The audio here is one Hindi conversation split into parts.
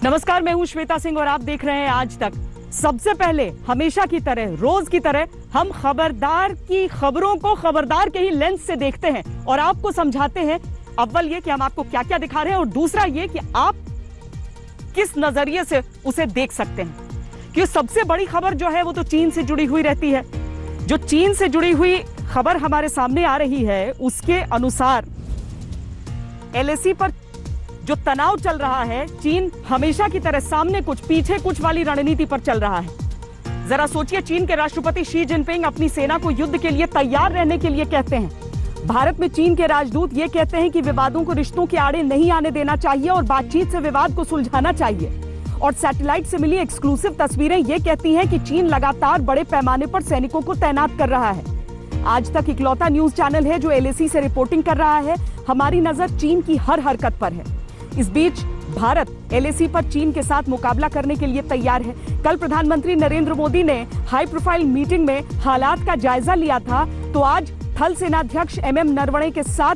नमस्कार, मैं हूं श्वेता सिंह और आप देख रहे हैं आज तक। सबसे पहले हमेशा की तरह, रोज की तरह हम खबरदार की खबरों को खबरदार के ही लेंस से देखते हैं और आपको समझाते हैं। अव्वल ये कि हम आपको क्या क्या दिखा रहे हैं और दूसरा ये कि आप किस नजरिए से उसे देख सकते हैं। कि सबसे बड़ी खबर जो है वो तो चीन से जुड़ी हुई रहती है। जो चीन से जुड़ी हुई खबर हमारे सामने आ रही है उसके अनुसार एलएसी पर जो तनाव चल रहा है, चीन हमेशा की तरह सामने कुछ पीछे कुछ वाली रणनीति पर चल रहा है। जरा सोचिए, चीन के राष्ट्रपति शी जिनपिंग अपनी सेना को युद्ध के लिए तैयार रहने के लिए कहते हैं। भारत में चीन के राजदूत ये कहते हैं कि विवादों को रिश्तों के आड़े नहीं आने देना चाहिए और बातचीत से विवाद को सुलझाना चाहिए। और सैटेलाइट से मिली एक्सक्लूसिव तस्वीरें ये कहती हैं कि चीन लगातार बड़े पैमाने पर सैनिकों को तैनात कर रहा है। आज तक इकलौता न्यूज चैनल है जो एलएसी से रिपोर्टिंग कर रहा है। हमारी नजर चीन की हर हरकत पर है। इस बीच भारत एलएसी पर चीन के साथ मुकाबला करने के लिए तैयार है। कल प्रधानमंत्री नरेंद्र मोदी ने हाई प्रोफाइल मीटिंग में हालात का जायजा लिया था, तो आज थल सेनाध्यक्ष एमएम नरवणे के साथ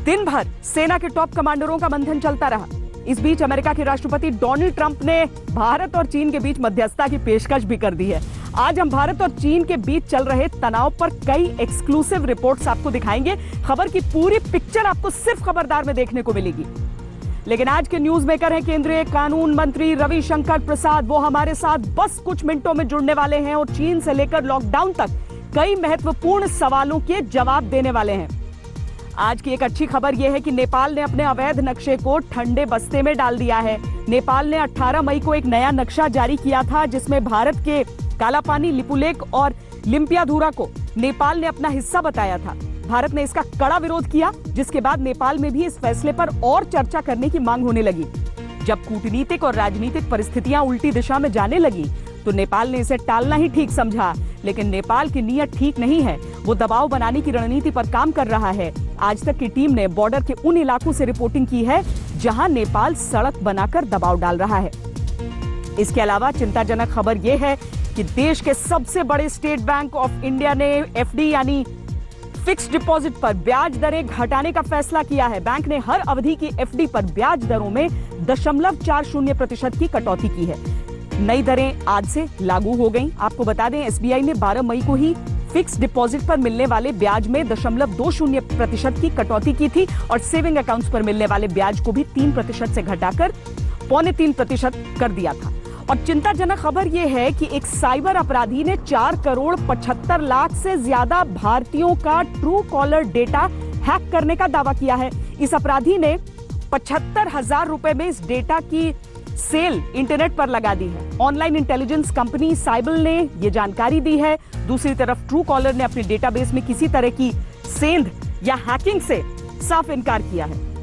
दिन भर सेना के टॉप कमांडरों का मंथन चलता रहा। इस बीच अमेरिका के राष्ट्रपति डोनाल्ड ट्रंप ने भारत और चीन के बीच मध्यस्थता की पेशकश भी कर दी है। आज हम भारत और चीन के बीच चल रहे तनाव पर कई एक्सक्लूसिव रिपोर्ट्स आपको दिखाएंगे। खबर की पूरी पिक्चर आपको सिर्फ खबरदार में देखने को मिलेगी। लेकिन आज के न्यूज मेकर हैं केंद्रीय कानून मंत्री रविशंकर प्रसाद। वो हमारे साथ बस कुछ मिनटों में जुड़ने वाले हैं और चीन से लेकर लॉकडाउन तक कई महत्वपूर्ण सवालों के जवाब देने वाले हैं। आज की एक अच्छी खबर यह है कि नेपाल ने अपने अवैध नक्शे को ठंडे बस्ते में डाल दिया है। नेपाल ने 18 मई को एक नया नक्शा जारी किया था जिसमें भारत के कालापानी, लिपुलेख और लिम्पियाधुरा को नेपाल ने अपना हिस्सा बताया था। भारत ने इसका कड़ा विरोध किया, जिसके बाद नेपाल में भी इस फैसले पर और चर्चा करने की मांग होने लगी। जब कूटनीतिक और राजनीतिक परिस्थितियां उल्टी दिशा में जाने लगी तो नेपाल ने इसे टालना ही ठीक समझा। लेकिन नेपाल की नीयत ठीक नहीं है। वो दबाव बनाने की रणनीति पर काम कर रहा है। आज तक की टीम ने बॉर्डर के उन इलाकों से रिपोर्टिंग की है जहां नेपाल सड़क बनाकर दबाव डाल रहा है। इसके अलावा चिंताजनक खबर यह है कि देश के सबसे बड़े स्टेट बैंक ऑफ इंडिया ने एफडी यानी फिक्स्ड डिपॉजिट पर ब्याज दरें घटाने का फैसला किया है। बैंक ने हर अवधि की एफडी पर ब्याज दरों में 0.40% की कटौती की है। नई दरें आज से लागू हो गईं। आपको बता दें, एसबीआई ने 12 मई को ही फिक्स्ड डिपॉजिट पर मिलने वाले ब्याज में 0.20% की कटौती की थी और सेविंग अकाउंट्स पर मिलने वाले ब्याज को भी 3% से घटाकर 0.25% कर दिया था। और चिंताजनक खबर यह है कि एक साइबर अपराधी ने 4,75,00,000 से ज्यादा भारतीयों का ट्रू कॉलर डेटा हैक करने का दावा किया है। इस अपराधी ने 75,000 रुपए में इस डेटा की सेल इंटरनेट पर लगा दी है। ऑनलाइन इंटेलिजेंस कंपनी साइबल ने यह जानकारी दी है। दूसरी तरफ ट्रू कॉलर ने अपने डेटाबेस में किसी तरह की सेंध या हैकिंग से साफ इनकार किया है।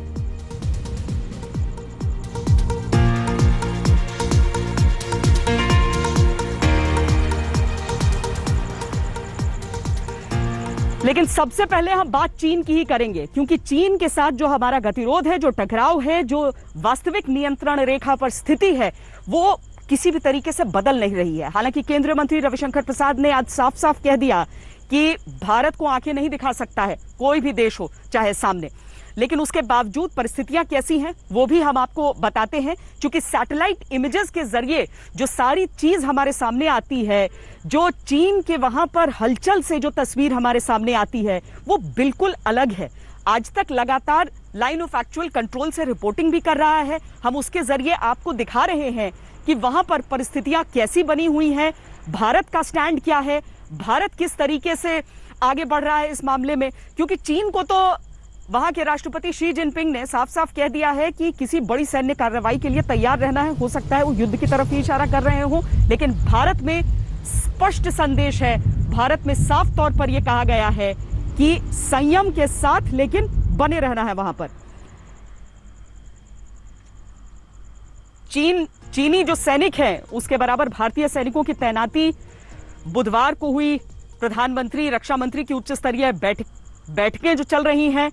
लेकिन सबसे पहले हम बात चीन की ही करेंगे, क्योंकि चीन के साथ जो हमारा गतिरोध है, जो टकराव है, जो वास्तविक नियंत्रण रेखा पर स्थिति है, वो किसी भी तरीके से बदल नहीं रही है। हालांकि केंद्रीय मंत्री रविशंकर प्रसाद ने आज साफ साफ कह दिया कि भारत को आंखें नहीं दिखा सकता है कोई भी देश हो चाहे सामने। लेकिन उसके बावजूद परिस्थितियां कैसी हैं वो भी हम आपको बताते हैं, क्योंकि सैटेलाइट इमेजेस के जरिए जो सारी चीज हमारे सामने आती है, जो चीन के वहां पर हलचल से जो तस्वीर हमारे सामने आती है वो बिल्कुल अलग है। आज तक लगातार लाइन ऑफ एक्चुअल कंट्रोल से रिपोर्टिंग भी कर रहा है। हम उसके जरिए आपको दिखा रहे हैं कि वहां पर परिस्थितियां कैसी बनी हुई हैं, भारत का स्टैंड क्या है, भारत किस तरीके से आगे बढ़ रहा है इस मामले में। क्योंकि चीन को तो वहां के राष्ट्रपति शी जिनपिंग ने साफ साफ कह दिया है कि किसी बड़ी सैन्य कार्रवाई के लिए तैयार रहना है। हो सकता है वो युद्ध की तरफ ही इशारा कर रहे हो, लेकिन भारत में स्पष्ट संदेश है। भारत में साफ तौर पर यह कहा गया है कि संयम के साथ लेकिन बने रहना है वहां पर। चीनी जो सैनिक हैं उसके बराबर भारतीय सैनिकों की तैनाती बुधवार को हुई। प्रधानमंत्री, रक्षा मंत्री की उच्च स्तरीय बैठकें जो चल रही हैं।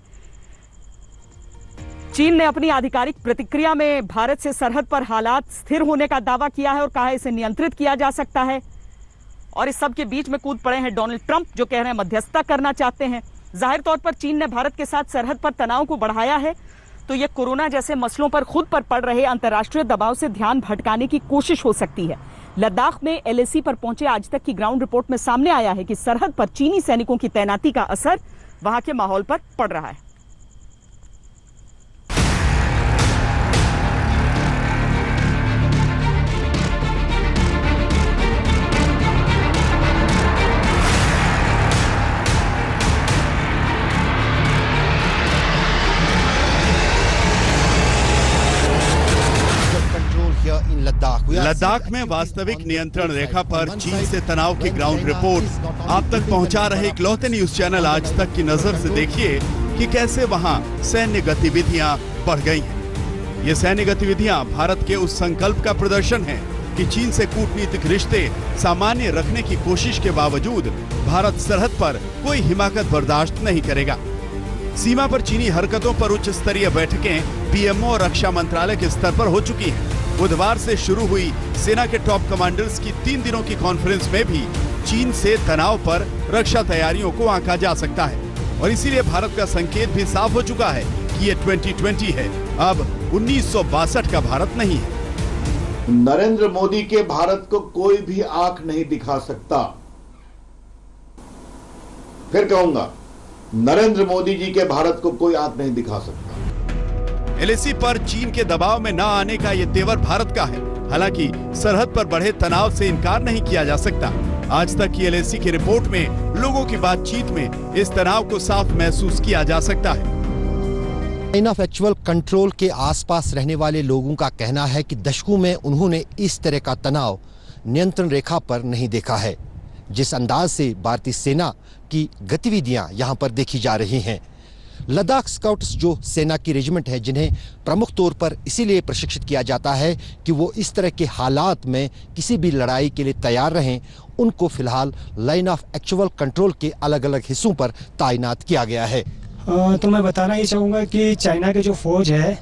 चीन ने अपनी आधिकारिक प्रतिक्रिया में भारत से सरहद पर हालात स्थिर होने का दावा किया है और कहा है इसे नियंत्रित किया जा सकता है। और इस सब के बीच में कूद पड़े हैं डोनाल्ड ट्रंप, जो कह रहे हैं मध्यस्थता करना चाहते हैं। जाहिर तौर पर चीन ने भारत के साथ सरहद पर तनाव को बढ़ाया है तो ये कोरोना जैसे मसलों पर खुद पर पड़ रहे अंतर्राष्ट्रीय दबाव से ध्यान भटकाने की कोशिश हो सकती है। लद्दाख में एलएसी पर पहुंचे आज तक की ग्राउंड रिपोर्ट में सामने आया है कि सरहद पर चीनी सैनिकों की तैनाती का असर वहां के माहौल पर पड़ रहा है। लद्दाख में वास्तविक नियंत्रण रेखा पर चीन से तनाव की ग्राउंड रिपोर्ट आप तक पहुंचा रहे इकलौते न्यूज चैनल आज तक की नजर से देखिए कि कैसे वहां सैन्य गतिविधियां बढ़ गई हैं। ये सैन्य गतिविधियां भारत के उस संकल्प का प्रदर्शन है कि चीन से कूटनीतिक रिश्ते सामान्य रखने की कोशिश के बावजूद भारत सरहद पर कोई हिमाकत बर्दाश्त नहीं करेगा। सीमा पर चीनी हरकतों पर उच्च स्तरीय बैठकें पीएमओ और रक्षा मंत्रालय के स्तर पर हो चुकी हैं। बुधवार से शुरू हुई सेना के टॉप कमांडर्स की 3 दिनों की कॉन्फ्रेंस में भी चीन से तनाव पर रक्षा तैयारियों को आंका जा सकता है और इसीलिए भारत का संकेत भी साफ हो चुका है कि ये 2020 है, अब 1962 का भारत नहीं है। नरेंद्र मोदी के भारत को कोई भी आंख नहीं दिखा सकता। फिर कहूंगा, नरेंद्र मोदी जी के भारत को कोई आंख नहीं दिखा सकता। एलएसी पर चीन के दबाव में न आने का ये तेवर भारत का है। हालांकि सरहद पर बढ़े तनाव से इनकार नहीं किया जा सकता। आज तक की एलएसी की रिपोर्ट में लोगों की बातचीत में इस तनाव को साफ महसूस किया जा सकता है। लाइन ऑफ एक्चुअल कंट्रोल के आसपास रहने वाले लोगों का कहना है कि दशकों में उन्होंने इस तरह का तनाव नियंत्रण रेखा पर नहीं देखा है, जिस अंदाज से भारतीय सेना की गतिविधियां यहां पर देखी जा रही हैं। लद्दाख स्काउट्स जो सेना की रेजिमेंट है, जिन्हें प्रमुख तौर पर इसीलिए प्रशिक्षित किया जाता है कि वो इस तरह के हालात में किसी भी लड़ाई के लिए तैयार रहें, उनको फिलहाल लाइन ऑफ एक्चुअल कंट्रोल के अलग अलग हिस्सों पर तैनात किया गया है। तो मैं बताना ये चाहूँगा कि चाइना के जो फौज है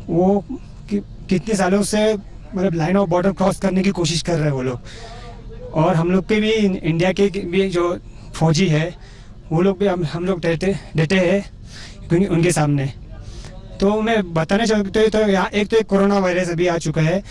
वो कितने सालों से मतलब लाइन ऑफ बॉर्डर क्रॉस करने की कोशिश कर रहे हैं वो लोग, और हम लोग के भी इंडिया के भी जो फौजी है वो लोग भी हम लोग डटे हैं क्योंकि उनके सामने। तो मैं बताना चाहता हूँ, तो यहाँ एक तो कोरोना वायरस अभी आ चुका है,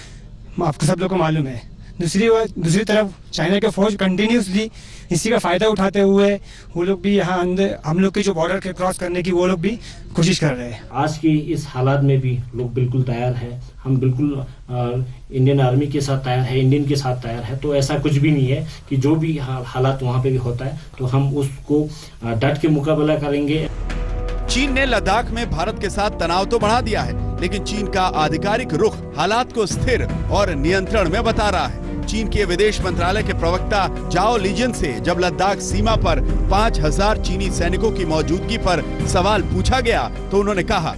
आपको सब लोग को मालूम है। दूसरी तरफ चाइना के फौज कंटिन्यूसली इसी का फ़ायदा उठाते हुए वो लोग भी यहाँ अंदर हम लोग के जो बॉर्डर के क्रॉस करने की वो लोग भी कोशिश कर रहे हैं। आज की इस हालात में भी लोग बिल्कुल तैयार है। हम बिल्कुल इंडियन आर्मी के साथ तैयार है, इंडियन के साथ तैयार है। तो ऐसा कुछ भी नहीं है कि जो भी हालात वहाँ पे भी होता है तो हम उसको डट के मुकाबला करेंगे। चीन ने लद्दाख में भारत के साथ तनाव तो बढ़ा दिया है, लेकिन चीन का आधिकारिक रुख हालात को स्थिर और नियंत्रण में बता रहा है। चीन के विदेश मंत्रालय के प्रवक्ता जाओ लीजियन से जब लद्दाख सीमा पर 5000 चीनी सैनिकों की मौजूदगी पर सवाल पूछा गया तो उन्होंने कहा,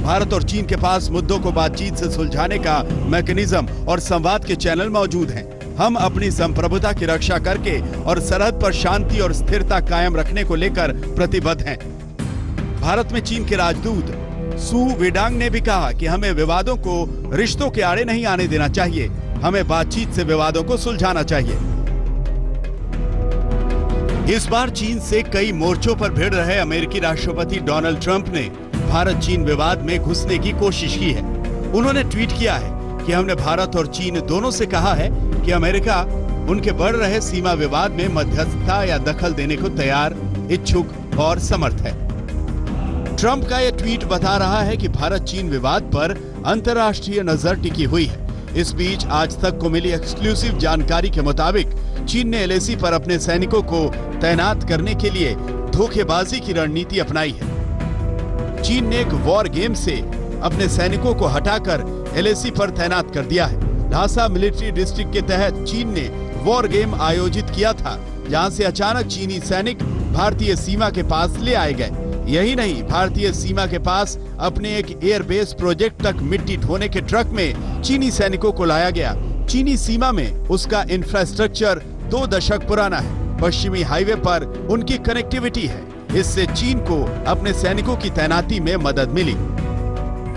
भारत और चीन के पास मुद्दों को बातचीत से सुलझाने का मैकेनिज्म और संवाद के चैनल मौजूद हैं। हम अपनी संप्रभुता की रक्षा करके और सरहद पर शांति और स्थिरता कायम रखने को लेकर प्रतिबद्ध हैं। भारत में चीन के राजदूत सू वेडांग ने भी कहा कि हमें विवादों को रिश्तों के आड़े नहीं आने देना चाहिए, हमें बातचीत से विवादों को सुलझाना चाहिए। इस बार चीन से कई मोर्चों पर भिड़ रहे अमेरिकी राष्ट्रपति डोनाल्ड ट्रंप ने भारत चीन विवाद में घुसने की कोशिश की है। उन्होंने ट्वीट किया है कि हमने भारत और चीन दोनों से कहा है कि अमेरिका उनके बढ़ रहे सीमा विवाद में मध्यस्थता या दखल देने को तैयार, इच्छुक और समर्थ है। ट्रंप का यह ट्वीट बता रहा है कि भारत चीन विवाद पर अंतर्राष्ट्रीय नजर टिकी हुई है। इस बीच आज तक को मिली एक्सक्लूसिव जानकारी के मुताबिक चीन ने एलएसी पर अपने सैनिकों को तैनात करने के लिए धोखेबाजी की रणनीति अपनाई है। चीन ने एक वॉर गेम से अपने सैनिकों को हटाकर एलएसी पर तैनात कर दिया है। ढासा मिलिट्री डिस्ट्रिक्ट के तहत चीन ने वॉर गेम आयोजित किया था, जहां से अचानक चीनी सैनिक भारतीय सीमा के पास ले आए गए। यही नहीं, भारतीय सीमा के पास अपने एक एयरबेस प्रोजेक्ट तक मिट्टी ढोने के ट्रक में चीनी सैनिकों को लाया गया। चीनी सीमा में उसका इंफ्रास्ट्रक्चर 2 दशक पुराना है। पश्चिमी हाईवे पर उनकी कनेक्टिविटी है। इससे चीन को अपने सैनिकों की तैनाती में मदद मिली।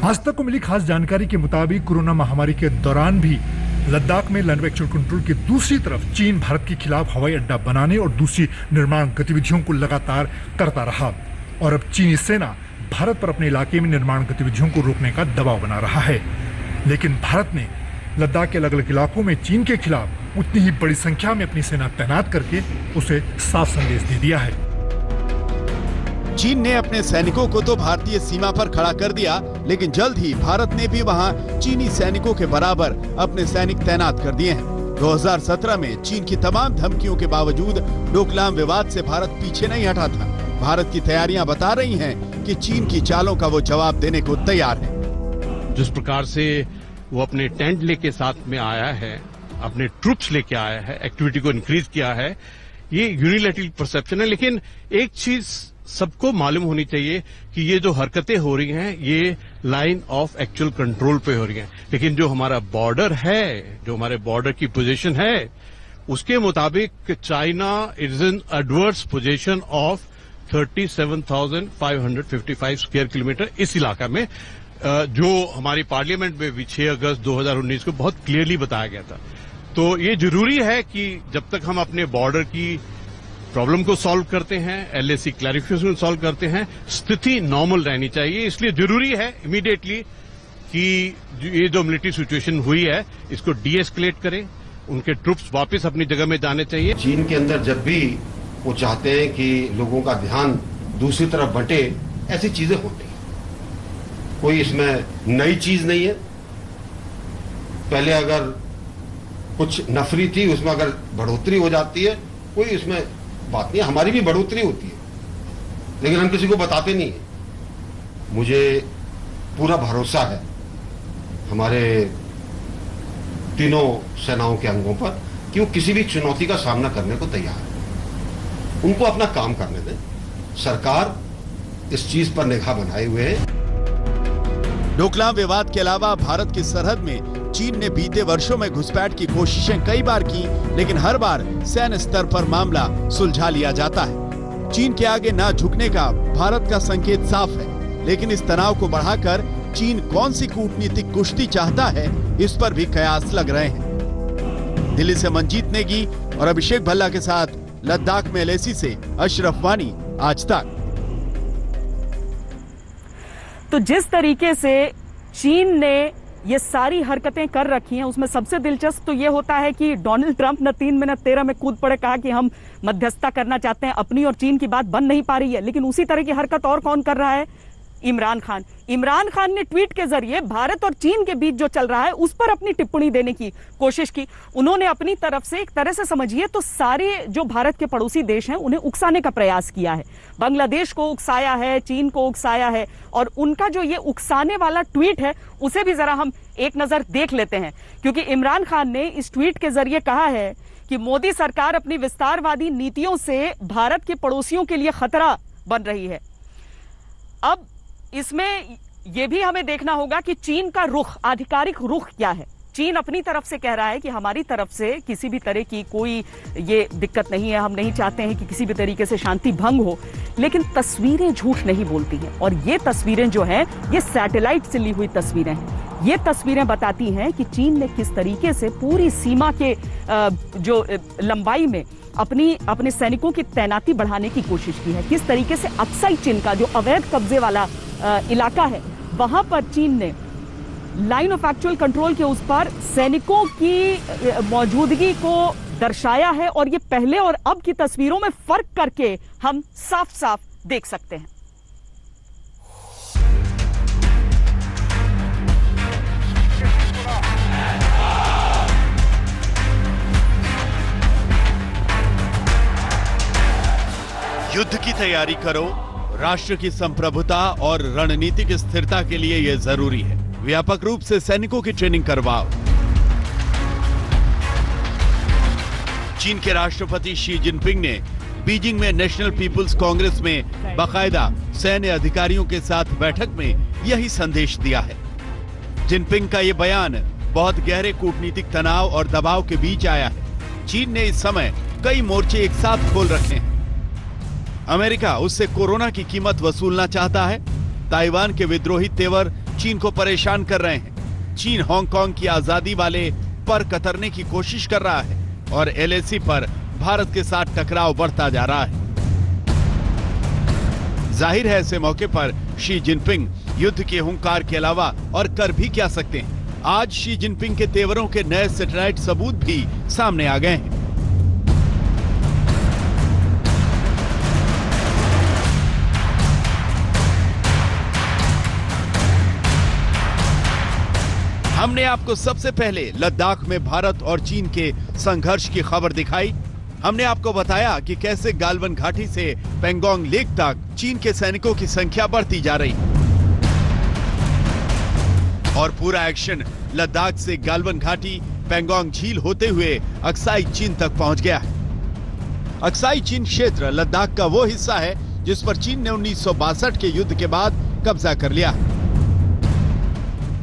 आज तक को मिली खास जानकारी के मुताबिक कोरोना महामारी के दौरान भी लद्दाख में लैंड एक्चुअल कंट्रोल की दूसरी तरफ चीन भारत के खिलाफ हवाई अड्डा बनाने और दूसरी निर्माण गतिविधियों को लगातार करता रहा और अब चीनी सेना भारत पर अपने इलाके में निर्माण गतिविधियों को रोकने का दबाव बना रहा है। लेकिन भारत ने लद्दाख के अलग अलग इलाकों में चीन के खिलाफ उतनी ही बड़ी संख्या में अपनी सेना तैनात करके उसे साफ संदेश दे दिया है। चीन ने अपने सैनिकों को तो भारतीय सीमा पर खड़ा कर दिया, लेकिन जल्द ही भारत ने भी वहां चीनी सैनिकों के बराबर अपने सैनिक तैनात कर दिए हैं। 2017 में चीन की तमाम धमकियों के बावजूद डोकलाम विवाद से भारत पीछे नहीं हटा था। भारत की तैयारियां बता रही हैं कि चीन की चालों का वो जवाब देने को तैयार है। जिस प्रकार से वो अपने टेंट लेके साथ में आया है, अपने ट्रूप्स लेके आया है, एक्टिविटी को इंक्रीज किया है, ये यूनिलैटरल परसेप्शन है। लेकिन एक चीज सबको मालूम होनी चाहिए कि ये जो हरकतें हो रही हैं ये लाइन ऑफ एक्चुअल कंट्रोल पे हो रही हैं। लेकिन जो हमारा बॉर्डर है, जो हमारे बॉर्डर की पोजीशन है, उसके मुताबिक China is in adverse position of 37,555 square kilometre इस इलाका में, जो हमारी पार्लियामेंट में भी 6 अगस्त 2019 को बहुत क्लियरली बताया गया था। तो ये जरूरी है कि जब तक हम अपने बॉर्डर की प्रॉब्लम को सॉल्व करते हैं, एलएसी क्लैरिफिकेशन सॉल्व करते हैं, स्थिति नॉर्मल रहनी चाहिए। इसलिए जरूरी है इमीडिएटली कि ये जो मिलिट्री सिचुएशन हुई है इसको डीएस्केलेट करें, उनके ट्रूप्स वापस अपनी जगह में जाने चाहिए। चीन के अंदर जब भी वो चाहते हैं कि लोगों का ध्यान दूसरी तरफ बंटे, ऐसी चीजें होती हैं। कोई इसमें नई चीज नहीं है। पहले अगर कुछ नफरी थी, उसमें अगर बढ़ोतरी हो जाती है, कोई इसमें बात नहीं। हमारी भी बढ़ोतरी होती है, लेकिन हम किसी को बताते नहीं है। मुझे पूरा भरोसा है हमारे तीनों सेनाओं के अंगों पर कि वो किसी भी चुनौती का सामना करने को तैयार है। उनको अपना काम करने दें। सरकार इस चीज पर निगाह बनाए हुए है। डोकलाम विवाद के अलावा भारत की सरहद में चीन ने बीते वर्षों में घुसपैठ की कोशिशें कई बार की, लेकिन हर बार सैन्य स्तर पर मामला सुलझा लिया जाता है। चीन के आगे ना झुकने का भारत का संकेत साफ है, लेकिन इस तनाव को बढ़ाकर चीन कौन सी कूटनीतिक कुश्ती चाहता है, इस पर भी कयास लग रहे हैं। दिल्ली से मंजीत नेगी और अभिषेक भल्ला के साथ लद्दाख में एलएसी से अशरफ वानी, आज तक। तो जिस तरीके से चीन ने ये सारी हरकतें कर रखी हैं, उसमें सबसे दिलचस्प तो ये होता है कि डोनाल्ड ट्रंप न 3 मिनट 13 में कूद पड़े, कहा कि हम मध्यस्थता करना चाहते हैं, अपनी और चीन की बात बन नहीं पा रही है। लेकिन उसी तरह की हरकत और कौन कर रहा है? इमरान खान। इमरान खान ने ट्वीट के जरिए भारत और चीन के बीच जो चल रहा है उस पर अपनी टिप्पणी देने की कोशिश की। उन्होंने अपनी तरफ से, एक तरह से समझिए तो सारे जो भारत के पड़ोसी देश हैं उन्हें उकसाने का प्रयास किया है। बांग्लादेश को उकसाया है, चीन को उकसाया है, और उनका जो ये उकसाने वाला ट्वीट है उसे भी जरा हम एक नजर देख लेते हैं। क्योंकि इमरान खान ने इस ट्वीट के जरिए कहा है कि मोदी सरकार अपनी विस्तारवादी नीतियों से भारत के पड़ोसियों के लिए खतरा बन रही है। अब इसमें यह भी हमें देखना होगा कि चीन का रुख, आधिकारिक रुख क्या है। चीन अपनी तरफ से कह रहा है कि हमारी तरफ से किसी भी तरह की कोई ये दिक्कत नहीं है, हम नहीं चाहते हैं कि किसी भी तरीके से शांति भंग हो। लेकिन तस्वीरें झूठ नहीं बोलती हैं, और ये तस्वीरें जो हैं ये सैटेलाइट से ली हुई तस्वीरें हैं। ये तस्वीरें बताती हैं कि चीन ने किस तरीके से पूरी सीमा के जो लंबाई में अपने सैनिकों की तैनाती बढ़ाने की कोशिश की है। किस तरीके से अक्साई चीन का जो अवैध कब्जे वाला इलाका है, वहां पर चीन ने लाइन ऑफ एक्चुअल कंट्रोल के उस पर सैनिकों की मौजूदगी को दर्शाया है। और ये पहले और अब की तस्वीरों में फर्क करके हम साफ साफ देख सकते हैं। युद्ध की तैयारी करो, राष्ट्र की संप्रभुता और रणनीतिक स्थिरता के लिए यह जरूरी है। व्यापक रूप से सैनिकों की ट्रेनिंग करवाओ। चीन के राष्ट्रपति शी जिनपिंग ने बीजिंग में नेशनल पीपुल्स कांग्रेस में बाकायदा सैन्य अधिकारियों के साथ बैठक में यही संदेश दिया है। जिनपिंग का यह बयान बहुत गहरे कूटनीतिक तनाव और दबाव के बीच आया है। चीन ने इस समय कई मोर्चे एक साथ खोल रखे हैं। अमेरिका उससे कोरोना की कीमत वसूलना चाहता है। ताइवान के विद्रोही तेवर चीन को परेशान कर रहे हैं। चीन हांगकांग की आजादी वाले पर कतरने की कोशिश कर रहा है, और एलएसी पर भारत के साथ टकराव बढ़ता जा रहा है। जाहिर है ऐसे मौके पर शी जिनपिंग युद्ध के हुंकार के अलावा और कर भी क्या सकते हैं। आज शी जिनपिंग के तेवरों के नए सैटेलाइट सबूत भी सामने आ गए हैं। हमने आपको सबसे पहले लद्दाख में भारत और चीन के संघर्ष की खबर दिखाई। हमने आपको बताया कि कैसे गालवन घाटी से पेंगोंग लेक तक चीन के सैनिकों की संख्या बढ़ती जा रही और पूरा एक्शन लद्दाख से गालवन घाटी पेंगोंग झील होते हुए अक्साई चीन तक पहुंच गया है। अक्साई चीन क्षेत्र लद्दाख का वो हिस्सा है जिस पर चीन ने 1962 के युद्ध के बाद कब्जा कर लिया।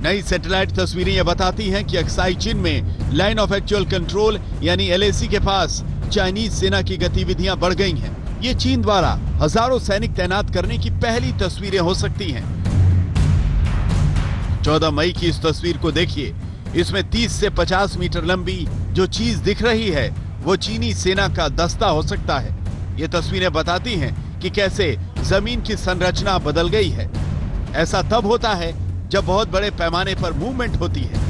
नई सैटेलाइट तस्वीरें यह बताती हैं कि अक्साई चीन में लाइन ऑफ एक्चुअल कंट्रोल यानी LAC के पास चाइनीज सेना की गतिविधियां बढ़ गई हैं। ये चीन द्वारा हजारों सैनिक तैनात करने की पहली तस्वीरें हो सकती हैं। 14 मई की इस तस्वीर को देखिए। इसमें 30 से 50 मीटर लंबी जो चीज दिख रही है वो चीनी सेना का दस्ता हो सकता है। ये तस्वीरें बताती हैं कि कैसे जमीन की संरचना बदल गई है। ऐसा तब होता है जब बहुत बड़े पैमाने पर मूवमेंट होती है।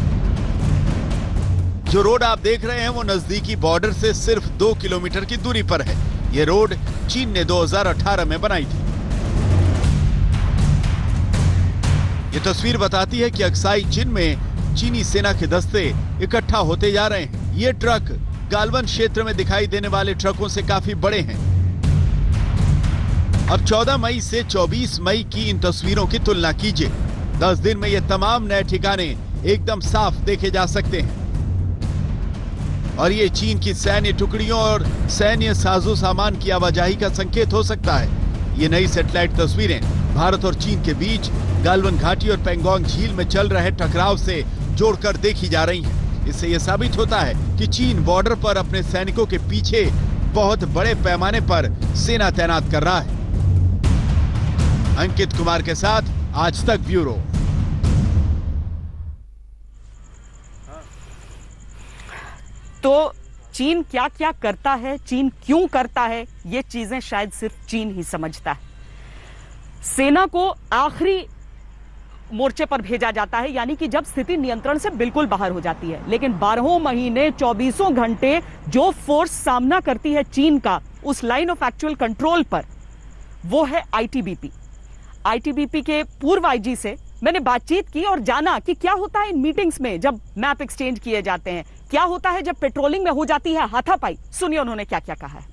जो रोड आप देख रहे हैं वो नजदीकी बॉर्डर से सिर्फ 2 किलोमीटर की दूरी पर है। ये रोड चीन ने 2018 में बनाई थी। ये तस्वीर बताती है कि अक्साई चीन में चीनी सेना के दस्ते इकट्ठा होते जा रहे हैं। ये ट्रक गालवन क्षेत्र में दिखाई देने वाले ट्रकों से काफी बड़े हैं। अब 14 मई से 24 मई की इन तस्वीरों की तुलना कीजिए। 10 दिन में ये तमाम नए ठिकाने एकदम साफ देखे जा सकते हैं और ये चीन की सैन्य टुकड़ियों और सैन्य साजो सामान की आवाजाही का संकेत हो सकता है। ये नई सैटेलाइट तस्वीरें भारत और चीन के बीच गालवन घाटी और पेंगोंग झील में चल रहे टकराव से जोड़कर देखी जा रही हैं। इससे यह साबित होता है कि चीन बॉर्डर पर अपने सैनिकों के पीछे बहुत बड़े पैमाने पर सेना तैनात कर रहा है। अंकित कुमार के साथ आज तक ब्यूरो। तो चीन क्या क्या करता है, चीन क्यों करता है, ये चीजें शायद सिर्फ चीन ही समझता है। सेना को आखिरी मोर्चे पर भेजा जाता है, यानी कि जब स्थिति नियंत्रण से बिल्कुल बाहर हो जाती है। लेकिन 12 महीने 24 घंटे जो फोर्स सामना करती है चीन का उस लाइन ऑफ एक्चुअल कंट्रोल पर, वो है ITBP। ITBP के पूर्व IG से मैंने बातचीत की और जाना कि क्या होता है इन मीटिंग्स में जब मैप एक्सचेंज किए जाते हैं, क्या होता है जब पेट्रोलिंग में हो जाती है हाथापाई। सुनिए उन्होंने क्या क्या कहा है।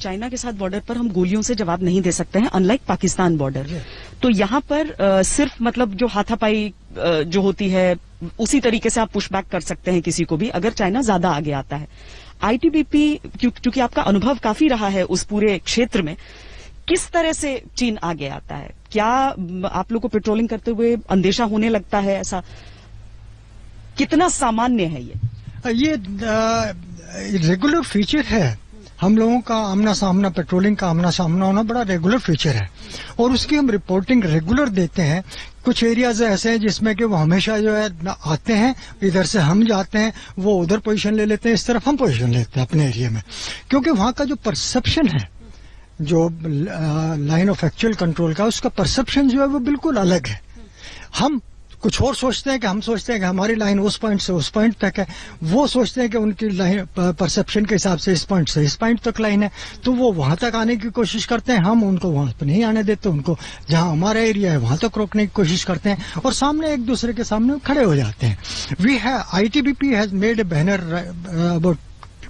चाइना के साथ बॉर्डर पर हम गोलियों से जवाब नहीं दे सकते हैं, अनलाइक पाकिस्तान बॉर्डर। तो यहाँ पर सिर्फ मतलब जो हाथापाई जो होती है उसी तरीके से आप पुशबैक कर सकते हैं किसी को भी, अगर चाइना ज्यादा आगे आता है। ITBP क्योंकि आपका अनुभव काफी रहा है उस पूरे क्षेत्र में, किस तरह से चीन आगे आता है? क्या आप लोग को पेट्रोलिंग करते हुए अंदेशा होने लगता है? ऐसा कितना सामान्य है ये रेगुलर फीचर है। हम लोगों का आमना सामना, पेट्रोलिंग का आमना सामना होना बड़ा रेगुलर फीचर है और उसकी हम रिपोर्टिंग रेगुलर देते हैं। कुछ एरियाज ऐसे हैं जिसमें कि वो हमेशा जो है आते हैं, इधर से हम जाते हैं, वो उधर पोजीशन ले लेते हैं, इस तरफ हम पोजीशन लेते हैं अपने एरिया में, क्योंकि वहां का जो परसेप्शन है, जो लाइन ऑफ एक्चुअल कंट्रोल का, उसका परसेप्शन जो है वो बिल्कुल अलग है। हम कुछ और सोचते हैं कि हमारी लाइन उस पॉइंट से उस पॉइंट तक है, वो सोचते हैं कि उनकी लाइन परसेप्शन के हिसाब से इस पॉइंट से इस पॉइंट तक लाइन है, तो वो वहां तक आने की कोशिश करते हैं, हम उनको वहां पर नहीं आने देते, उनको जहां हमारा एरिया है वहां तक रोकने की कोशिश करते हैं और सामने एक दूसरे के सामने खड़े हो जाते हैं। ITBP has made a banner about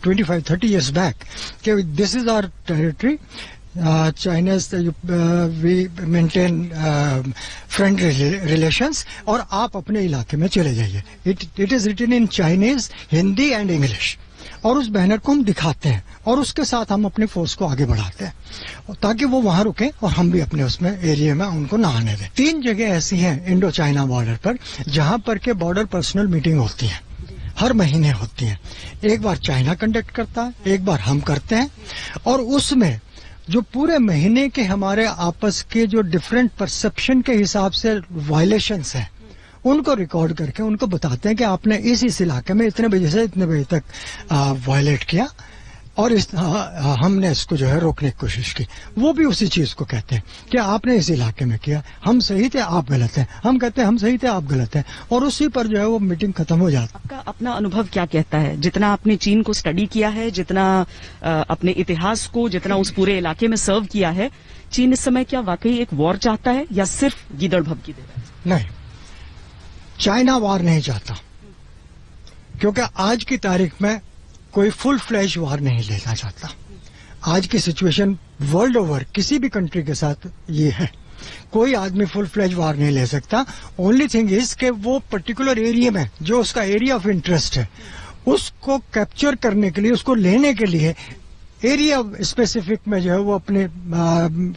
25-30 years back कि this is our territory, China's we maintain friendly relations और आप अपने इलाके में चले जाइए। It is written in Chinese, Hindi and English और उस बैनर को हम दिखाते हैं और उसके साथ हम अपनी फोर्स को आगे बढ़ाते हैं ताकि वो वहां रुके और हम भी अपने उसमें एरिया में उनको ना आने दें। 3 जगह ऐसी हैं इंडो चाइना बॉर्डर पर जहां पर के बॉर्डर पर्सनल मीटिंग होती है, हर महीने होती है। एक बार चाइना कंडक्ट करता है, एक बार हम करते हैं और उसमें जो पूरे महीने के हमारे आपस के जो डिफरेंट परसेप्शन के हिसाब से वायलेशंस हैं उनको रिकॉर्ड करके उनको बताते हैं कि आपने इस इलाके में इतने बजे से इतने बजे तक वायलेट किया, और हमने इसको जो है रोकने की कोशिश की। वो भी उसी चीज को कहते हैं कि आपने इस इलाके में किया, हम सही थे आप गलत हैं, हम कहते हैं हम सही थे आप गलत हैं, और उसी पर जो है वो मीटिंग खत्म हो जाती है। आपका अपना अनुभव क्या कहता है, जितना आपने चीन को स्टडी किया है, जितना अपने इतिहास को, जितना उस पूरे इलाके में सर्व किया है, चीन इस समय क्या वाकई एक वॉर चाहता है या सिर्फ गीदड़ भभकी दे रहा है? नहीं, चाइना वॉर नहीं चाहता, क्योंकि आज की तारीख में कोई फुल फ्लैश वार नहीं लेना चाहता। आज की सिचुएशन वर्ल्ड ओवर किसी भी कंट्री के साथ ये है, कोई आदमी फुल फ्लैश वार नहीं ले सकता। ओनली थिंग इज कि वो पर्टिकुलर एरिया में जो उसका एरिया ऑफ इंटरेस्ट है उसको कैप्चर करने के लिए, उसको लेने के लिए एरिया स्पेसिफिक में जो है वो अपने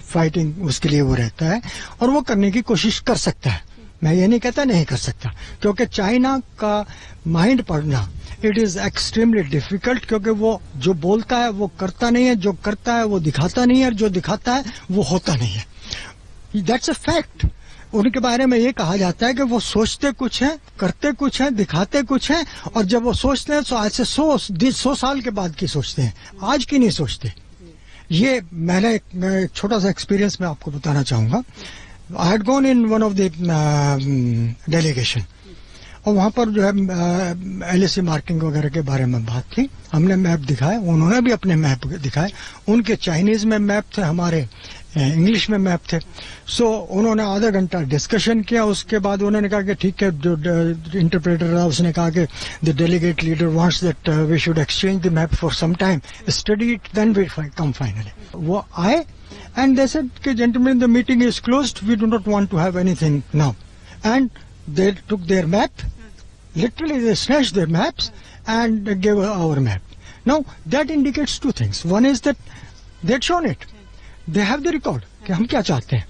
फाइटिंग उसके लिए वो रहता है और वो करने की कोशिश कर सकता है। मैं ये नहीं कहता नहीं कर सकता, क्योंकि चाइना का माइंड पढ़ना इट इज एक्सट्रीमली डिफिकल्ट, क्योंकि वो जो बोलता है वो करता नहीं है, जो करता है वो दिखाता नहीं है, और जो दिखाता है वो होता नहीं है। That's a fact. उनके बारे में ये कहा जाता है कि वो सोचते कुछ है, करते कुछ है, दिखाते कुछ है, और जब वो सोचते हैं तो आज से 100 साल के बाद की सोचते हैं, आज की नहीं सोचते। ये मैंने एक छोटा सा एक्सपीरियंस मैं आपको बताना चाहूंगा। I had gone in one of the delegation, और वहां पर जो है LAC मार्किंग वगैरह के बारे में बात थी। हमने मैप दिखाए, उन्होंने भी अपने मैप दिखाए। उनके चाइनीज में मैप थे, हमारे इंग्लिश में मैप थे। सो उन्होंने आधा घंटा डिस्कशन किया। उसके बाद उन्होंने कहा कि ठीक है, जो इंटरप्रेटर रहा उसने कहा कि the delegate leader wants that we should exchange the map for some time, study it, then we come finally. वो आए and they said कि gentlemen, the meeting is closed, we do not want to have anything now, and they took their map, literally they snatched their maps and gave our map. Now that indicates two things. One is that they'd shown it, they have the record कि हम क्या चाहते हैं।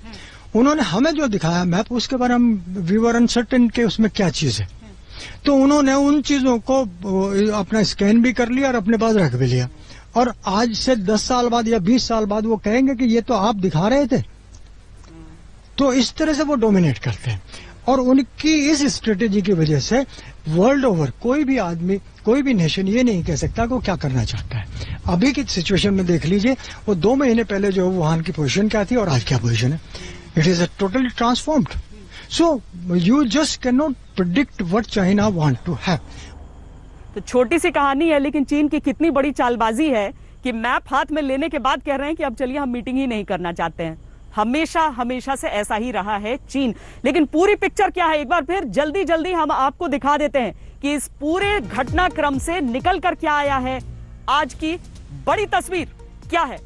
उन्होंने हमें जो दिखाया मैप, उसके बारे में we were uncertain कि उसमें क्या चीज है, तो उन्होंने उन चीजों को अपना स्कैन भी कर लिया और अपने पास रख भी लिया। और आज से 10 साल बाद या 20 साल बाद वो कहेंगे कि ये तो आप दिखा रहे थे। तो इस तरह से वो डोमिनेट करते हैं, और उनकी इस स्ट्रेटेजी की वजह से वर्ल्ड ओवर कोई भी आदमी, कोई भी नेशन ये नहीं कह सकता कि वो क्या करना चाहता है। अभी की सिचुएशन में देख लीजिए, वो 2 महीने पहले जो वुहान की पोजीशन क्या थी और आज क्या पोजीशन है। It is totally transformed. So you just can not predict what China want to have. तो छोटी सी कहानी है, लेकिन चीन की कितनी बड़ी चालबाजी है कि मैप हाथ में लेने के बाद कह रहे हैं कि अब चलिए हम मीटिंग ही नहीं करना चाहते हैं। हमेशा से ऐसा ही रहा है चीन। लेकिन पूरी पिक्चर क्या है, एक बार फिर जल्दी हम आपको दिखा देते हैं कि इस पूरे घटनाक्रम से निकल कर क्या आया है। आज की बड़ी तस्वीर क्या है।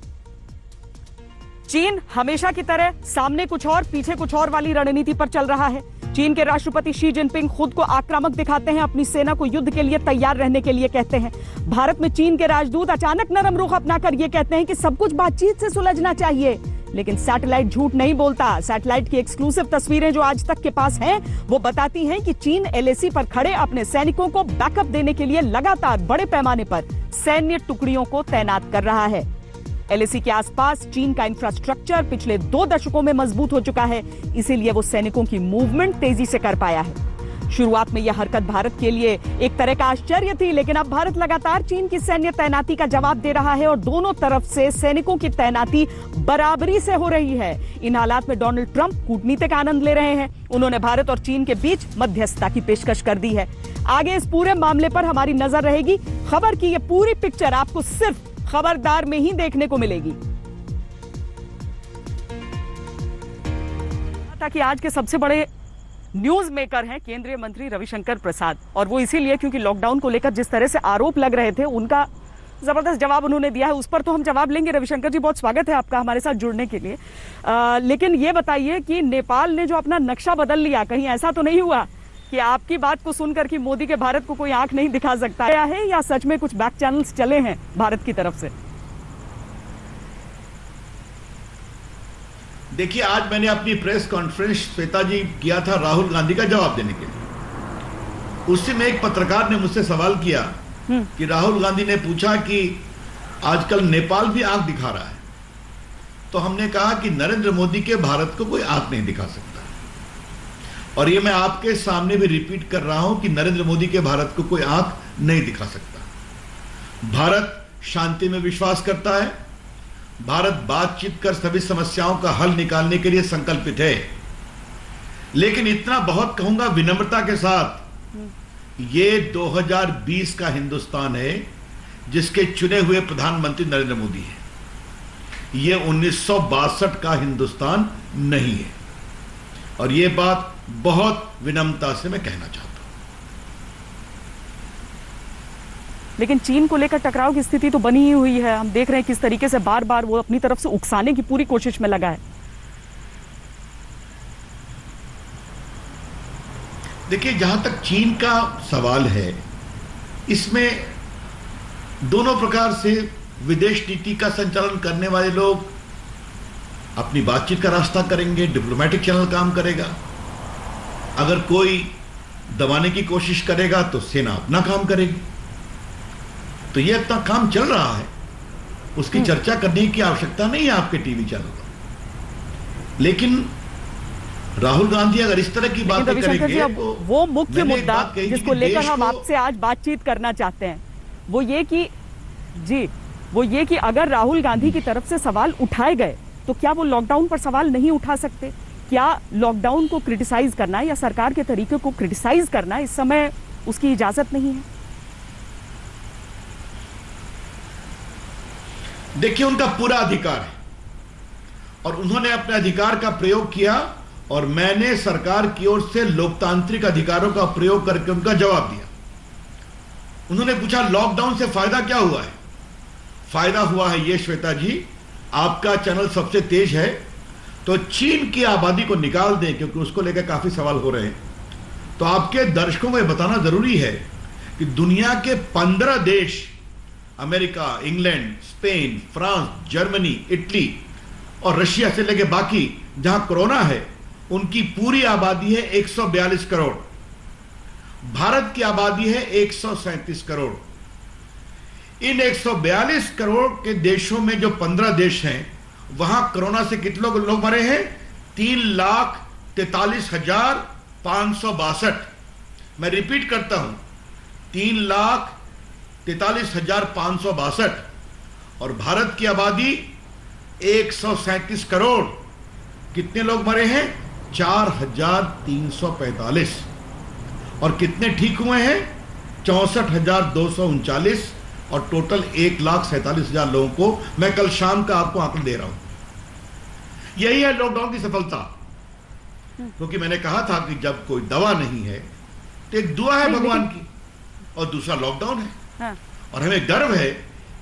चीन हमेशा की तरह सामने कुछ और पीछे कुछ और वाली रणनीति पर चल रहा है। चीन के राष्ट्रपति शी जिनपिंग खुद को आक्रामक दिखाते हैं, अपनी सेना को युद्ध के लिए तैयार रहने के लिए कहते हैं। भारत में चीन के राजदूत अचानक नरम रुख अपनाकर यह कहते हैं कि सब कुछ बातचीत से सुलझना चाहिए। लेकिन सैटेलाइट झूठ नहीं बोलता। सैटेलाइट की एक्सक्लूसिव तस्वीरें जो आज तक के पास हैं, वो बताती हैं कि चीन LAC पर खड़े अपने सैनिकों को बैकअप देने के लिए लगातार बड़े पैमाने पर सैन्य टुकड़ियों को तैनात कर रहा है। LAC के आसपास चीन का इंफ्रास्ट्रक्चर पिछले 2 दशकों में मजबूत हो चुका है, इसीलिए वो सैनिकों की मूवमेंट तेजी से कर पाया है। शुरुआत में यह हरकत भारत के लिए एक तरह का आश्चर्य थी, लेकिन अब भारत लगातार चीन की सैन्य तैनाती का जवाब दे रहा है और दोनों तरफ से सैनिकों की तैनाती बराबरी से हो रही है। इन हालात में डोनाल्ड ट्रंप कूटनीतिक आनंद ले रहे हैं। उन्होंने भारत और चीन के बीच मध्यस्थता की पेशकश कर दी है। आगे इस पूरे मामले पर हमारी नजर रहेगी। खबर की यह पूरी पिक्चर आपको सिर्फ खबरदार में ही देखने को मिलेगी। ताकि आज के सबसे बड़े न्यूज मेकर हैं केंद्रीय मंत्री रविशंकर प्रसाद, और वो इसीलिए क्योंकि लॉकडाउन को लेकर जिस तरह से आरोप लग रहे थे, उनका जबरदस्त जवाब उन्होंने दिया है। उस पर तो हम जवाब लेंगे। रविशंकर जी, बहुत स्वागत है आपका हमारे साथ जुड़ने के लिए। लेकिन ये बताइए कि नेपाल ने जो अपना नक्शा बदल लिया, कहीं ऐसा तो नहीं हुआ कि आपकी बात को सुनकर कि मोदी के भारत को कोई आंख नहीं दिखा सकता है, या सच में कुछ बैक चैनल्स चले हैं भारत की तरफ से? देखिए, आज मैंने अपनी प्रेस कॉन्फ्रेंस श्वेता जी किया था राहुल गांधी का जवाब देने के लिए। उसी में एक पत्रकार ने मुझसे सवाल किया कि राहुल गांधी ने पूछा कि आजकल नेपाल भी आंख दिखा रहा है, तो हमने कहा कि नरेंद्र मोदी के भारत को कोई आंख नहीं दिखा सकता। और ये मैं आपके सामने भी रिपीट कर रहा हूं कि नरेंद्र मोदी के भारत को कोई आंख नहीं दिखा सकता। भारत शांति में विश्वास करता है। भारत बातचीत कर सभी समस्याओं का हल निकालने के लिए संकल्पित है। लेकिन इतना बहुत कहूंगा विनम्रता के साथ, ये 2020 का हिंदुस्तान है जिसके चुने हुए प्रधानमंत्री नरेंद्र मोदी है। ये 1962 का हिंदुस्तान नहीं है, और ये बात बहुत विनम्रता से मैं कहना चाहता हूं। लेकिन चीन को लेकर टकराव की स्थिति तो बनी ही हुई है। हम देख रहे हैं किस तरीके से बार बार वो अपनी तरफ से उकसाने की पूरी कोशिश में लगा है। देखिए, जहां तक चीन का सवाल है, इसमें दोनों प्रकार से विदेश नीति का संचालन करने वाले लोग अपनी बातचीत का रास्ता करेंगे, डिप्लोमेटिक चैनल काम करेगा। अगर कोई दबाने की कोशिश करेगा तो सेना अपना काम करेगी। तो ये अपना काम चल रहा है, उसकी चर्चा करने की आवश्यकता नहीं है आपके टीवी चैनल पर। लेकिन राहुल गांधी अगर इस तरह की बातें करेंगे तो वो मुख्य मुद्दा जिसको लेकर हम आपसे आज बातचीत करना चाहते हैं वो ये कि अगर राहुल गांधी की तरफ से सवाल उठाए गए तो क्या वो लॉकडाउन पर सवाल नहीं उठा सकते? क्या लॉकडाउन को क्रिटिसाइज करना या सरकार के तरीके को क्रिटिसाइज करना इस समय उसकी इजाजत नहीं है? देखिए, उनका पूरा अधिकार है और उन्होंने अपने अधिकार का प्रयोग किया, और मैंने सरकार की ओर से लोकतांत्रिक अधिकारों का प्रयोग करके उनका जवाब दिया। उन्होंने पूछा लॉकडाउन से फायदा क्या हुआ है? फायदा हुआ है ये, श्वेता जी, आपका चैनल सबसे तेज है, तो चीन की आबादी को निकाल दें, क्योंकि उसको लेकर काफी सवाल हो रहे हैं। तो आपके दर्शकों को यह बताना जरूरी है कि दुनिया के 15 देश, America, England, Spain, France, Germany, Italy और रशिया से लेकर बाकी जहां कोरोना है, उनकी पूरी आबादी है 142 करोड़। भारत की आबादी है 137 करोड़। इन 142 करोड़ के देशों में जो 15 देश हैं, वहां कोरोना से कितने लोग मरे हैं? 3,43,562। मैं रिपीट करता हूं, 3,43,562। और भारत की आबादी 137 करोड़। कितने लोग मरे हैं? 4,345। और कितने ठीक हुए हैं? 64,239। और टोटल 1,47,000 लोगों को मैं कल शाम का आपको आंकड़ा दे रहा हूं। यही है लॉकडाउन की सफलता, क्योंकि मैंने कहा था कि जब कोई दवा नहीं है तो एक दुआ है भगवान की, और दूसरा लॉकडाउन है। हाँ। और हमें गर्व है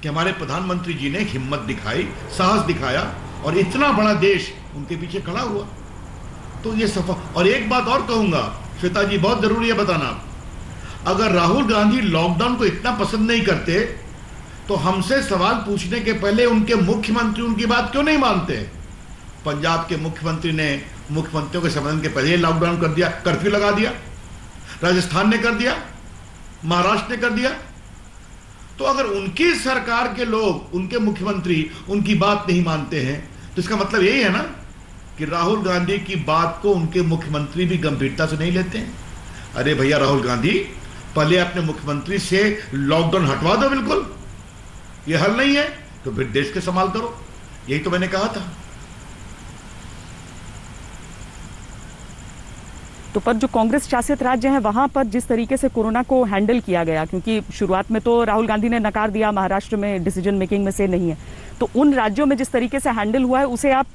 कि हमारे प्रधानमंत्री जी ने हिम्मत दिखाई, साहस दिखाया, और इतना बड़ा देश उनके पीछे खड़ा हुआ। तो ये सफल। और एक बात और कहूंगा श्वेता जी, बहुत जरूरी है बताना, अगर राहुल गांधी लॉकडाउन को इतना पसंद नहीं करते तो हमसे सवाल पूछने के पहले उनके मुख्यमंत्री उनकी बात क्यों नहीं मानते? पंजाब के मुख्यमंत्री ने मुख्यमंत्रियों के संबंध के पहले लॉकडाउन कर दिया, कर्फ्यू लगा दिया। राजस्थान ने कर दिया, महाराष्ट्र ने कर दिया। तो अगर उनकी सरकार के लोग, उनके मुख्यमंत्री उनकी बात नहीं मानते हैं, तो इसका मतलब यही है ना कि राहुल गांधी की बात को उनके मुख्यमंत्री भी गंभीरता से नहीं लेते हैं। अरे भैया राहुल गांधी, पहले अपने मुख्यमंत्री से लॉकडाउन हटवा दो, बिल्कुल ये हल नहीं है तो फिर देश के संभाल करो। यही तो मैंने कहा था। तो पर जो कांग्रेस शासित राज्य हैं वहां पर जिस तरीके से कोरोना को हैंडल किया गया, क्योंकि शुरुआत में तो राहुल गांधी ने नकार दिया, महाराष्ट्र में डिसीजन मेकिंग में से नहीं है, तो उन राज्यों में जिस तरीके से हैंडल हुआ है उसे आप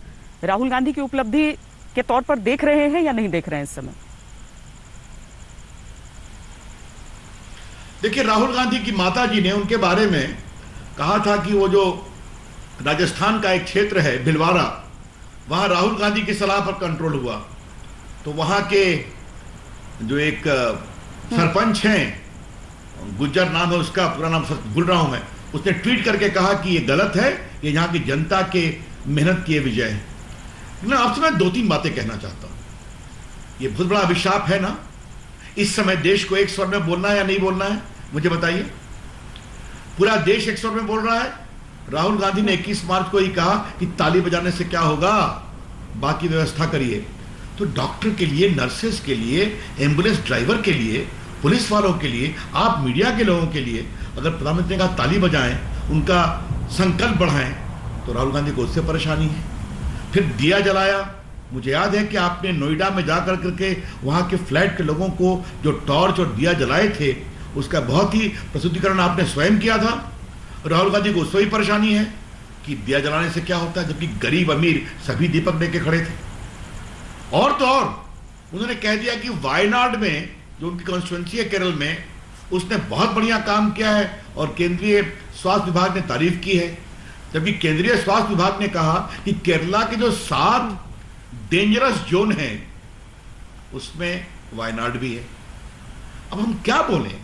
राहुल गांधी की उपलब्धि के तौर पर देख रहे हैं या नहीं देख रहे हैं इस समय? देखिए, राहुल गांधी की माता जी ने उनके बारे में कहा था कि वो जो राजस्थान का एक क्षेत्र है भिलवाड़ा, वहां राहुल गांधी की सलाह पर कंट्रोल हुआ। तो वहां के जो एक सरपंच हैं, गुज्जर नाम है उसका, पूरा नाम भूल रहा हूं मैं, उसने ट्वीट करके कहा कि ये गलत है, ये यहाँ की जनता के मेहनत की विजय है। मैं आपसे मैं 2-3 बातें कहना चाहता हूं। ये बहुत बड़ा अभिशाप है ना, इस समय देश को एक स्वर में बोलना है या नहीं बोलना है, मुझे बताइए। पूरा देश एक स्वर में बोल रहा है। राहुल गांधी ने 21 मार्च को ही कहा कि ताली बजाने से क्या होगा, बाकी व्यवस्था करिए। तो डॉक्टर के लिए, नर्सेस के लिए, एम्बुलेंस ड्राइवर के लिए, पुलिस वालों के लिए, आप मीडिया के लोगों के लिए अगर प्रधानमंत्री ने कहा ताली बजाएं उनका संकल्प बढ़ाएं, तो राहुल गांधी को उससे परेशानी है। फिर दिया जलाया, मुझे याद है कि आपने नोएडा में जाकर करके वहां के फ्लैट के लोगों को जो टॉर्च और दिया जलाए थे, उसका बहुत ही प्रस्तुतिकरण आपने स्वयं किया था। राहुल गांधी को उससे ही परेशानी है कि दिया जलाने से क्या होता है, जबकि गरीब अमीर सभी दीपक लेके खड़े थे। और तो और उन्होंने कह दिया कि वायनाड में, जो उनकी कॉन्स्टिट्यूएंसी है केरल में, उसने बहुत बढ़िया काम किया है और केंद्रीय स्वास्थ्य विभाग ने तारीफ की है। जबकि केंद्रीय स्वास्थ्य विभाग ने कहा कि केरला के जो 7 डेंजरस जोन हैं उसमें वायनाड भी है। अब हम क्या बोलें,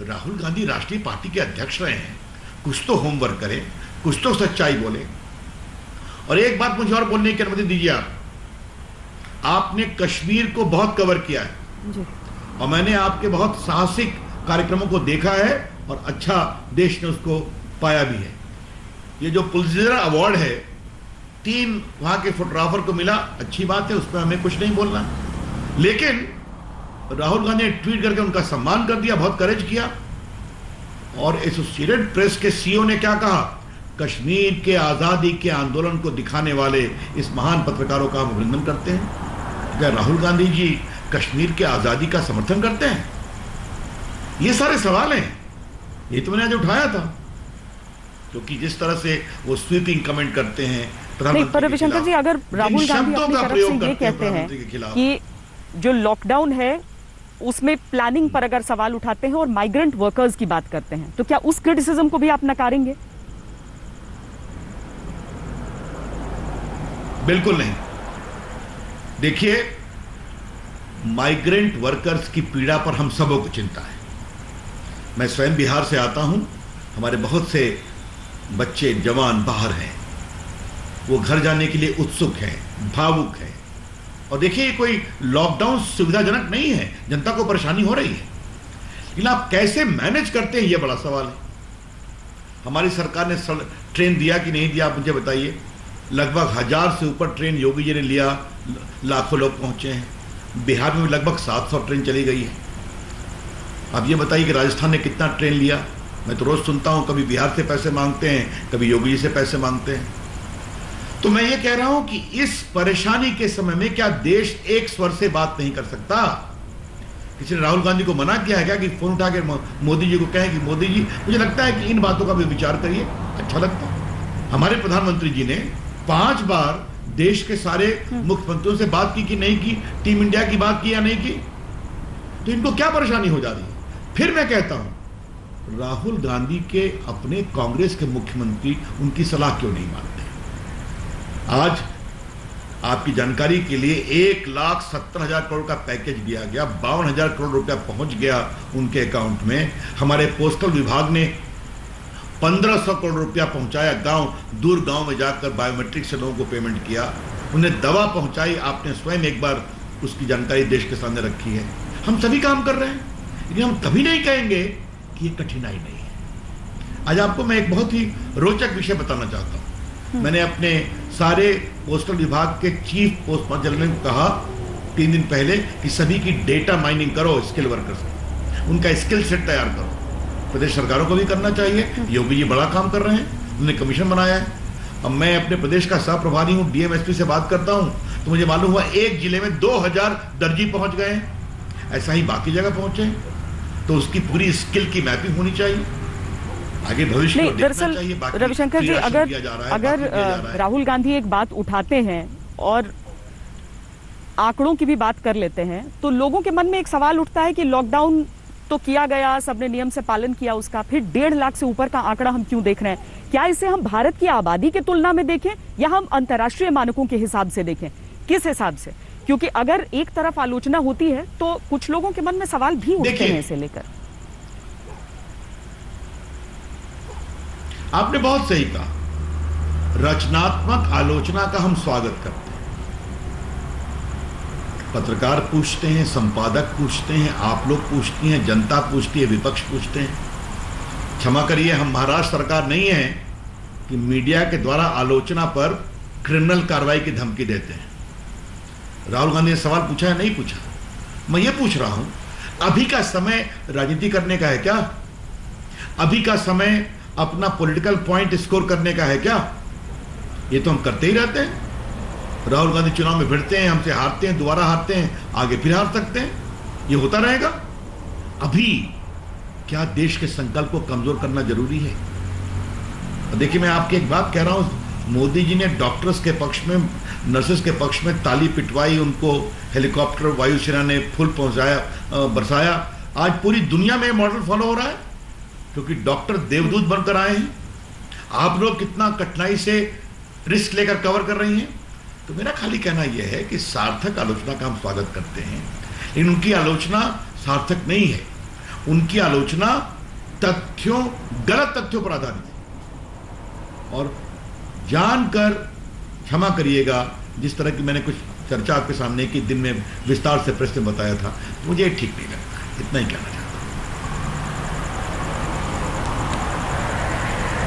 राहुल गांधी राष्ट्रीय पार्टी के अध्यक्ष रहे हैं, कुछ तो होमवर्क करें, कुछ तो सच्चाई बोले। और एक बात मुझे और बोलने की अनुमति दीजिए। आपने कश्मीर को बहुत कवर किया है जी। और मैंने आपके बहुत साहसिक कार्यक्रमों को देखा है और अच्छा देश ने उसको पाया भी है। ये जो पुलित्जर अवार्ड है 3 वहां के फोटोग्राफर को मिला, अच्छी बात है, उस पर हमें कुछ नहीं बोलना। लेकिन राहुल गांधी ने ट्वीट करके उनका सम्मान कर दिया, बहुत करेज किया। और एसोसिएटेड प्रेस के सीईओ ने क्या कहा, कश्मीर के आजादी के आंदोलन को दिखाने वाले इस महान पत्रकारों का हम अभिनंदन करते हैं। क्या राहुल गांधी जी कश्मीर के आजादी का समर्थन करते हैं? ये सारे सवाल हैं, ये तो मैंने आज उठाया था, क्योंकि जिस तरह से वो स्वीपिंग कमेंट करते हैं नहीं, पर रविशंकर जी, अगर राहुल गांधी अपनी तरफ से ये कहते हैं कि जो लॉकडाउन है उसमें प्लानिंग पर अगर सवाल उठाते हैं और माइग्रेंट वर्कर्स की बात करते हैं, तो क्या उस क्रिटिसिज्म को भी आप नकारेंगे? बिल्कुल नहीं। देखिए, माइग्रेंट वर्कर्स की पीड़ा पर हम सबों को चिंता है। मैं स्वयं बिहार से आता हूं, हमारे बहुत से बच्चे जवान बाहर हैं, वो घर जाने के लिए उत्सुक हैं, भावुक हैं। और देखिए, ये कोई लॉकडाउन सुविधाजनक नहीं है, जनता को परेशानी हो रही है, लेकिन आप कैसे मैनेज करते हैं, ये बड़ा सवाल है। हमारी सरकार ने ट्रेन दिया कि नहीं दिया, आप मुझे बताइए। लगभग 1000 से ऊपर ट्रेन योगी जी ने लिया, लाखों लोग पहुंचे हैं। बिहार में लगभग 700 ट्रेन चली गई है। अब ये बताइए कि राजस्थान ने कितना ट्रेन लिया। मैं तो रोज सुनता हूं, कभी बिहार से पैसे मांगते हैं, कभी योगी जी से पैसे मांगते हैं। तो मैं ये कह रहा हूं कि इस परेशानी के समय में क्या देश एक स्वर से बात नहीं कर सकता? किसी ने राहुल गांधी को मना किया है क्या कि फोन उठा के मोदी जी को कहें कि मोदी जी, मुझे लगता है कि इन बातों का भी विचार करिए, अच्छा लगता है। हमारे प्रधानमंत्री जी ने 5 बार देश के सारे मुख्यमंत्रियों से बात की कि नहीं की, टीम इंडिया की बात की या नहीं की, तो इनको क्या परेशानी हो जा रही है? फिर मैं कहता हूं, राहुल गांधी के अपने कांग्रेस के मुख्यमंत्री उनकी सलाह क्यों नहीं मानते? आज आपकी जानकारी के लिए 1,70,000 करोड़ का पैकेज दिया गया, 52,000 करोड़ रुपया पहुंच गया उनके अकाउंट में। हमारे पोस्टल विभाग ने 1500 करोड़ रुपया पहुंचाया, दूर गांव में जाकर बायोमेट्रिक से लोगों को पेमेंट किया। उन्हें दवा पहुंचाई, आपने स्वयं एक बार उसकी जानकारी देश के सामने रखी है। हम सभी काम कर रहे हैं, लेकिन हम कभी नहीं कहेंगे कि ये कठिनाई नहीं है। आज आपको मैं एक बहुत ही रोचक विषय बताना चाहता हूं। मैंने अपने सारे पोस्टल विभाग के चीफ पोस्ट मास्टर जनरल को कहा 3 दिन पहले कि सभी की डेटा माइनिंग करो, स्किल वर्कर्स, उनका स्किल सेट तैयार करो। प्रदेश सरकारों को भी करना चाहिए। योगी जी बड़ा काम कर रहे हैं, उन्होंने कमीशन बनाया है। अब मैं अपने प्रदेश का सह प्रभारी हूं, डीएमएसपी से बात करता हूं, तो मुझे मालूम हुआ एक जिले में 2000 दर्जी पहुंच गए हैं। ऐसा ही बाकी जगह पहुंचे, तो उसकी पूरी स्किल की मैपिंग होनी चाहिए। आगे भविष्य में दरअसल रविशंकर जी, अगर राहुल गांधी एक बात उठाते हैं और आंकड़ों की भी बात कर लेते हैं, तो लोगों के मन में एक सवाल उठता है कि लॉकडाउन तो किया गया, सबने नियम से पालन किया उसका, फिर 1.5 लाख से ऊपर का आंकड़ा हम क्यों देख रहे हैं? क्या इसे हम भारत की आबादी की तुलना में देखें या हम अंतर्राष्ट्रीय मानकों के हिसाब से देखें? किस हिसाब से? क्योंकि अगर एक तरफ आलोचना होती है तो कुछ लोगों के मन में सवाल भी उठते हैं इसे लेकर। आपने बहुत सही कहा, रचनात्मक आलोचना का हम स्वागत करते हैं। पत्रकार पूछते हैं, संपादक पूछते हैं, आप लोग पूछती हैं, जनता पूछती है, विपक्ष पूछते हैं। क्षमा करिए, हम महाराष्ट्र सरकार नहीं है कि मीडिया के द्वारा आलोचना पर क्रिमिनल कार्रवाई की धमकी देते हैं। राहुल गांधी ने सवाल पूछा है, नहीं पूछा? मैं ये पूछ रहा हूं, अभी का समय राजनीति करने का है क्या? अभी का समय अपना पॉलिटिकल पॉइंट स्कोर करने का है क्या? ये तो हम करते ही रहते हैं। राहुल गांधी चुनाव में भिड़ते हैं, हमसे हारते हैं, दोबारा हारते हैं, आगे फिर हार सकते हैं। ये होता रहेगा। अभी क्या देश के संकल्प को कमजोर करना जरूरी है? देखिए, मैं आपकी एक बात कह रहा हूं, मोदी जी ने डॉक्टर्स के पक्ष में, नर्सेस के पक्ष में ताली पिटवाई, उनको हेलीकॉप्टर वायुसेना ने फूल पहुंचाया, बरसाया। आज पूरी दुनिया में मॉडल फॉलो हो रहा है, क्योंकि डॉक्टर देवदूत बनकर आए हैं। आप लोग कितना कठिनाई से रिस्क लेकर कवर कर रही हैं। तो मेरा खाली कहना यह है कि सार्थक आलोचना का हम स्वागत करते हैं, लेकिन उनकी आलोचना सार्थक नहीं है। उनकी आलोचना तथ्यों, गलत तथ्यों पर आधारित है। और जानकर क्षमा करिएगा, जिस तरह की मैंने कुछ चर्चा आपके सामने की दिन में विस्तार से प्रेस में बताया था, तो मुझे ठीक नहीं लगता। इतना ही कहना चाहता हूं।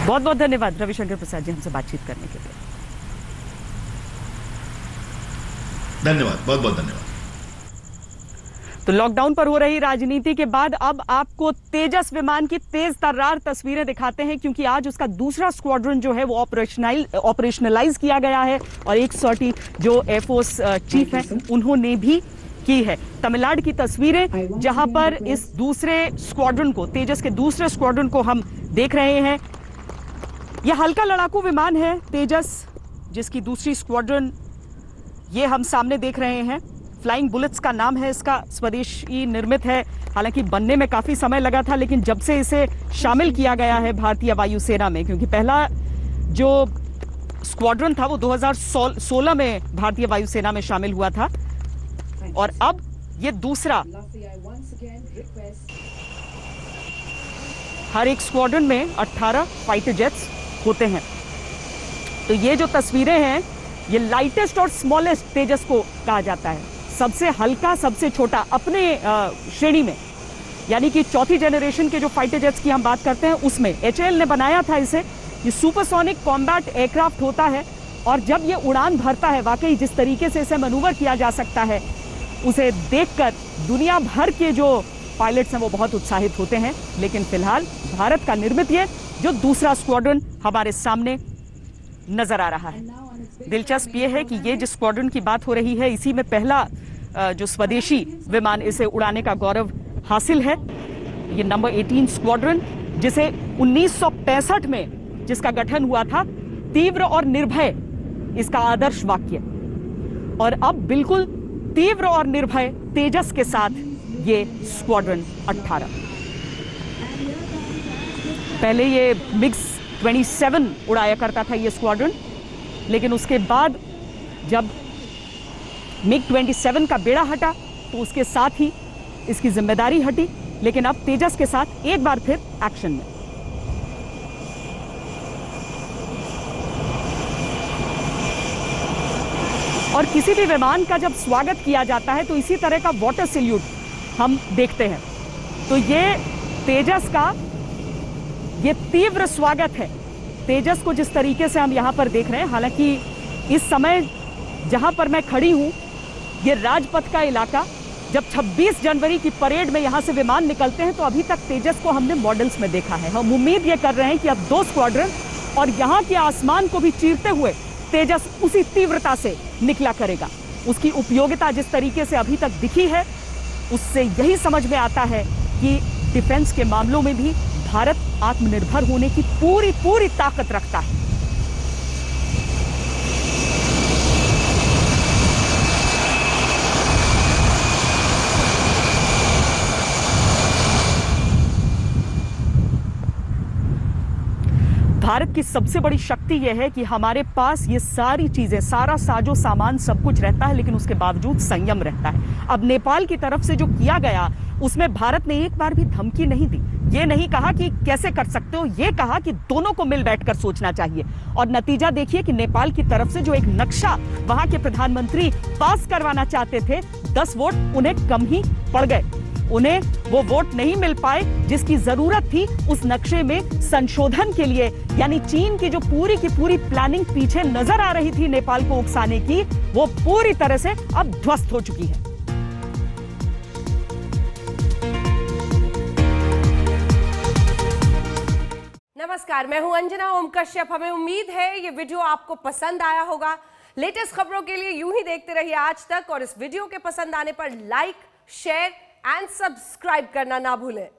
बहुत बहुत धन्यवाद रविशंकर प्रसाद जी, हमसे बातचीत करने के लिए। धन्यवाद, बहुत बहुत धन्यवाद। तो लॉकडाउन पर हो रही राजनीति के बाद अब आपको तेजस विमान की तेज तर्रार तस्वीरें दिखाते हैं, क्योंकि आज उसका दूसरा स्क्वाड्रन जो है वो ऑपरेशनलाइज किया गया है और एक सॉर्टी जो एयरफोर्स चीफ है उन्होंने भी की है। तमिलनाडु की तस्वीरें जहां पर इस दूसरे स्क्वाड्रन को, तेजस के दूसरे स्क्वाड्रन को हम देख रहे हैं। यह हल्का लड़ाकू विमान है तेजस, जिसकी दूसरी स्क्वाड्रन ये हम सामने देख रहे हैं। फ्लाइंग बुलेट्स का नाम है इसका, स्वदेशी निर्मित है। हालांकि बनने में काफी समय लगा था, लेकिन जब से इसे शामिल किया गया है भारतीय वायुसेना में, क्योंकि पहला जो स्क्वाड्रन था वो 2016 में भारतीय वायुसेना में शामिल हुआ था, और अब ये दूसरा। हर एक स्क्वाड्रन में 18 फाइटर जेट्स होते हैं। तो ये जो तस्वीरें हैं, ये लाइटेस्ट और स्मॉलेस्ट तेजस को कहा जाता है, सबसे हल्का, सबसे छोटा अपने श्रेणी में। यानी कि चौथी जनरेशन के जो फाइटर जेट्स की हम बात करते हैं उसमें HAL ने बनाया था इसे। ये सुपरसोनिक कॉम्बैट एयरक्राफ्ट होता है, और जब ये उड़ान भरता है, वाकई जिस तरीके से इसे मैनूवर किया जा सकता है, उसे देखकर दुनिया भर के जो पायलट्स हैं वो बहुत उत्साहित होते हैं। लेकिन फिलहाल भारत का निर्मित ये जो दूसरा स्क्वाड्रन हमारे सामने नजर आ रहा है। दिलचस्प ये है कि ये जिस स्क्वाड्रन की बात हो रही है, इसी में पहला जो स्वदेशी विमान इसे उड़ाने का गौरव हासिल है। ये नंबर 18 स्क्वाड्रन, जिसे 1965 में जिसका गठन हुआ था, तीव्र और निर्भय इसका आदर्श वाक्य, और अब बिल्कुल तीव्र और निर्भय तेजस के साथ ये स्क्वाड्रन 18। पहले ये मिग्स 27 उड़ाया करता था ये स्क्वाड्रन, लेकिन उसके बाद जब मिग 27 का बेड़ा हटा तो उसके साथ ही इसकी जिम्मेदारी हटी। लेकिन अब तेजस के साथ एक बार फिर एक्शन में। और किसी भी विमान का जब स्वागत किया जाता है तो इसी तरह का वाटर सैल्यूट हम देखते हैं। तो ये तेजस का ये तीव्र स्वागत है। तेजस को जिस तरीके से हम यहां पर देख रहे हैं, हालांकि इस समय जहां पर मैं खड़ी हूं, ये राजपथ का इलाका, जब 26 जनवरी की परेड में यहां से विमान निकलते हैं तो अभी तक तेजस को हमने मॉडल्स में देखा है। हम उम्मीद ये कर रहे हैं कि अब 2 स्क्वाड्रन और यहां के आसमान को भी चीरते हुए तेजस उसी तीव्रता से निकला करेगा। उसकी उपयोगिता जिस तरीके से अभी तक दिखी है, उससे यही समझ में आता है कि डिफेंस के मामलों में भी भारत आत्मनिर्भर होने की पूरी ताकत रखता है। भारत की सबसे बड़ी शक्ति यह है कि हमारे पास ये सारी चीजें, सारा साजो सामान, सब कुछ रहता है, लेकिन उसके बावजूद संयम रहता है। अब नेपाल की तरफ से जो किया गया, उसमें भारत ने एक बार भी धमकी नहीं दी। ये नहीं कहा कि कैसे कर सकते हो, ये कहा कि दोनों को मिल बैठकर सोचना चाहिए। और नतीजा देखिए कि नेपाल की तरफ से जो एक नक्शा वहां के प्रधानमंत्री पास करवाना चाहते थे, 10 वोट उन्हें कम ही पड़ गए। उन्हें वो वोट नहीं मिल पाए जिसकी जरूरत थी उस नक्शे में संशोधन के लिए। यानी चीन की जो पूरी की पूरी प्लानिंग पीछे नजर आ रही थी नेपाल को उकसाने की, वो पूरी तरह से अब ध्वस्त हो चुकी है। नमस्कार, मैं हूं अंजना ओम कश्यप। हमें उम्मीद है ये वीडियो आपको पसंद आया होगा। लेटेस्ट खबरों के लिए यूं ही देखते रहिए आज तक, और इस वीडियो के पसंद आने पर लाइक, शेयर एंड सब्सक्राइब करना ना भूलें।